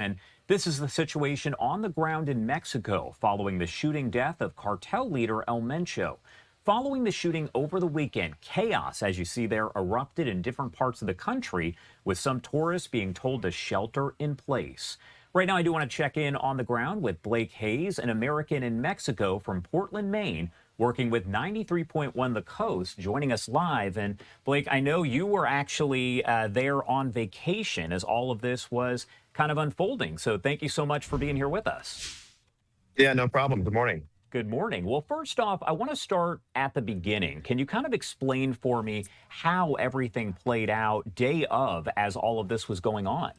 And this is the situation on the ground in Mexico following the shooting death of cartel leader El Mencho. Following the shooting over the weekend, chaos, as you see there, erupted in different parts of the country, with some tourists being told to shelter in place. Right now, I do want to check in on the ground with Blake Hayes, an American in Mexico from Portland, Maine, working with 93.1 The Coast, joining us live. And Blake, I know you were actually there on vacation as all of this was kind of unfolding. So thank you so much for being here with us. Yeah, no problem. Good morning. Good morning. Well, first off, I want to start at the beginning. Can you kind of explain for me how everything played out day of as all of this was going on?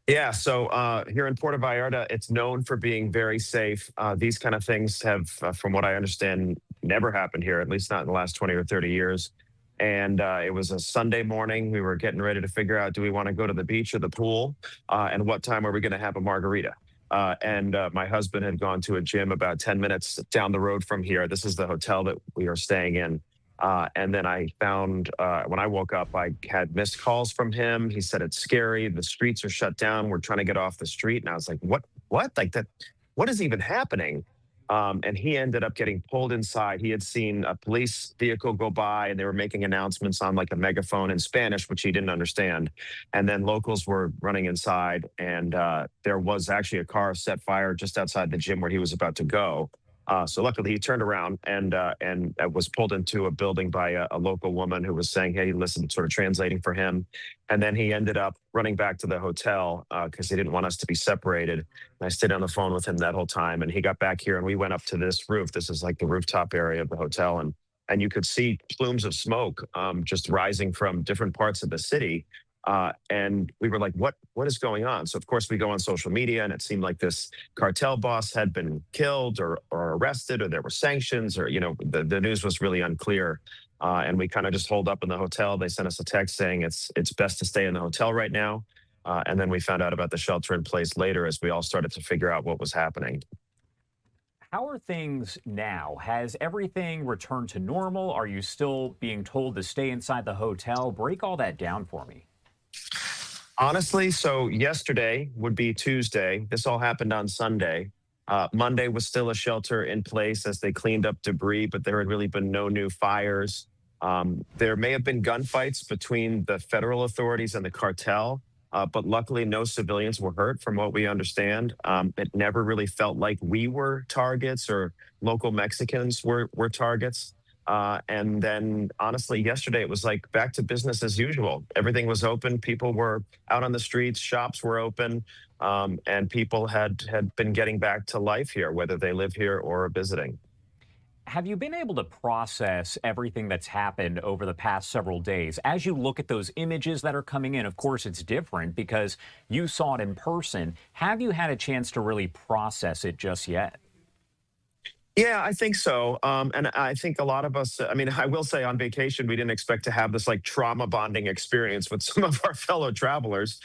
Yeah, so here in Puerto Vallarta, it's known for being very safe. These kind of things have, from what I understand, never happened here, at least not in the last 20 or 30 years. And it was a Sunday morning. We were getting ready to figure out, do we want to go to the beach or the pool? And what time are we going to have a margarita? And my husband had gone to a gym about 10 minutes down the road from here. This is the hotel that we are staying in. And then I found when I woke up, I had missed calls from him. He said it's scary. The streets are shut down. We're trying to get off the street. And I was like, what? What? Like that? What is even happening? And he ended up getting pulled inside. He had seen a police vehicle go by and they were making announcements on like a megaphone in Spanish, which he didn't understand. And then locals were running inside, and there was actually a car set fire just outside the gym where he was about to go. So luckily, he turned around and was pulled into a building by a local woman who was saying, "Hey, listen," sort of translating for him. And then he ended up running back to the hotel because he didn't want us to be separated. And I stayed on the phone with him that whole time. And he got back here, and we went up to this roof. This is like the rooftop area of the hotel, and you could see plumes of smoke just rising from different parts of the city. And we were like, what is going on? So of course we go on social media, and it seemed like this cartel boss had been killed or arrested, or there were sanctions, or the news was really unclear. And we kind of just holed up in the hotel. They sent us a text saying it's best to stay in the hotel right now. And then we found out about the shelter in place later as we all started to figure out what was happening. How are things now? Has everything returned to normal? Are you still being told to stay inside the hotel? Break all that down for me. Honestly, so yesterday would be Tuesday. This all happened on Sunday. Monday was still a shelter in place as they cleaned up debris, but there had really been no new fires. There may have been gunfights between the federal authorities and the cartel, but luckily no civilians were hurt from what we understand. It never really felt like we were targets or local Mexicans were targets. And then honestly, yesterday it was like back to business as usual. Everything was open. People were out on the streets. Shops were open. And people had been getting back to life here, whether they live here or are visiting. Have you been able to process everything that's happened over the past several days? As you look at those images that are coming in, of course, it's different because you saw it in person. Have you had a chance to really process it just yet? Yeah, I think so. And I think a lot of us, I mean, I will say on vacation, we didn't expect to have this like trauma bonding experience with some of our fellow travelers,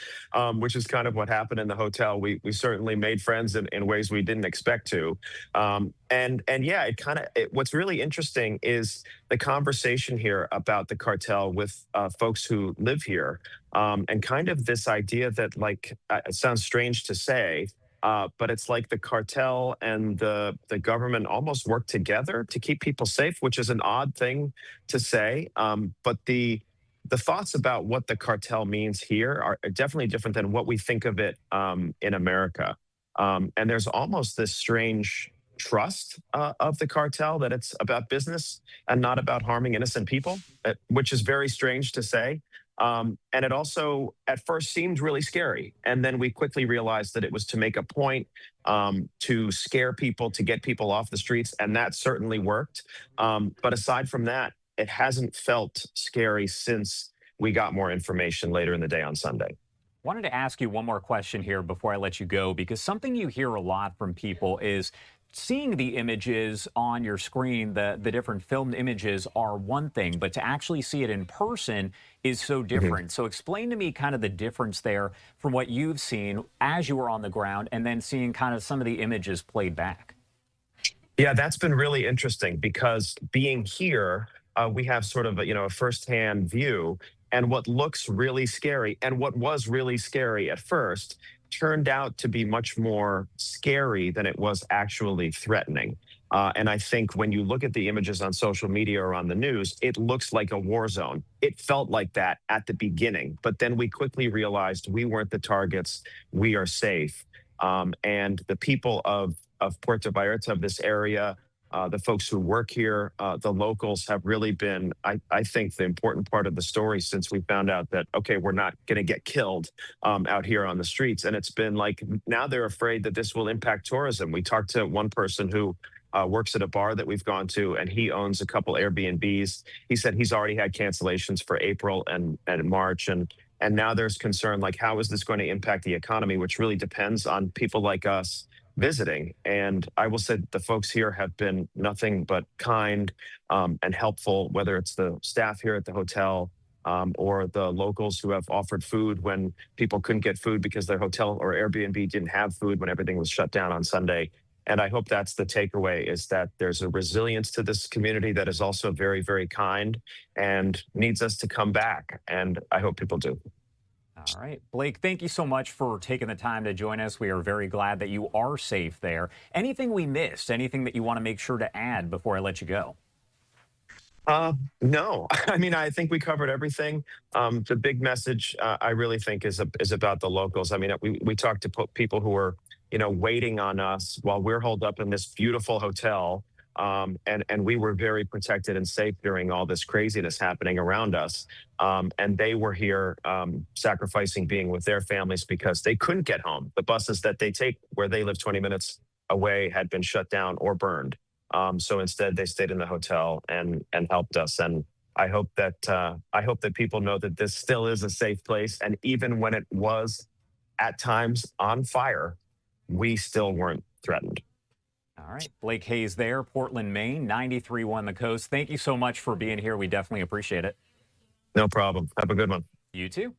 which is kind of what happened in the hotel. We certainly made friends in ways we didn't expect to. And yeah, what's really interesting is the conversation here about the cartel with folks who live here, and kind of this idea that like, it sounds strange to say, but it's like the cartel and the government almost work together to keep people safe, which is an odd thing to say. But the thoughts about what the cartel means here are definitely different than what we think of it in America. And there's almost this strange trust of the cartel that it's about business and not about harming innocent people, which is very strange to say. And it also at first seemed really scary. And then we quickly realized that it was to make a point, to scare people, to get people off the streets. And that certainly worked. But aside from that, it hasn't felt scary since we got more information later in the day on Sunday. Wanted to ask you one more question here before I let you go, because something you hear a lot from people is seeing the images on your screen, the different filmed images are one thing, but to actually see it in person is so different. So explain to me kind of the difference there from what you've seen as you were on the ground and then seeing kind of some of the images played back. Yeah, that's been really interesting because being here, we have sort of a firsthand view. And what looks really scary and what was really scary at first turned out to be much more scary than it was actually threatening. And I think when you look at the images on social media or on the news, it looks like a war zone. It felt like that at the beginning, but then we quickly realized we weren't the targets. We are safe. And the people of Puerto Vallarta, of this area, the folks who work here, the locals have really been, I think, the important part of the story since we found out that, okay, we're not going to get killed out here on the streets. And it's been like now they're afraid that this will impact tourism. We talked to one person who works at a bar that we've gone to, and he owns a couple Airbnbs. He said he's already had cancellations for April and March. And now there's concern like, how is this going to impact the economy, which really depends on people like us visiting. And I will say the folks here have been nothing but kind and helpful, whether it's the staff here at the hotel or the locals who have offered food when people couldn't get food because their hotel or Airbnb didn't have food when everything was shut down on Sunday. And I hope that's the takeaway, is that there's a resilience to this community that is also very, very kind and needs us to come back. And I hope people do. All right, Blake, thank you so much for taking the time to join us. We are very glad that you are safe there. Anything we missed, anything that you want to make sure to add before I let you go? No, I mean, I think we covered everything. The big message I really think is about the locals. I mean, we talked to people who are, waiting on us while we're holed up in this beautiful hotel. And we were very protected and safe during all this craziness happening around us. And they were here sacrificing being with their families because they couldn't get home. The buses that they take where they live 20 minutes away had been shut down or burned. So instead, they stayed in the hotel and helped us. And I hope that people know that this still is a safe place. And even when it was at times on fire, we still weren't threatened. All right, Blake Hayes there, Portland, Maine, 93.1 The Coast. Thank you so much for being here. We definitely appreciate it. No problem. Have a good one. You too.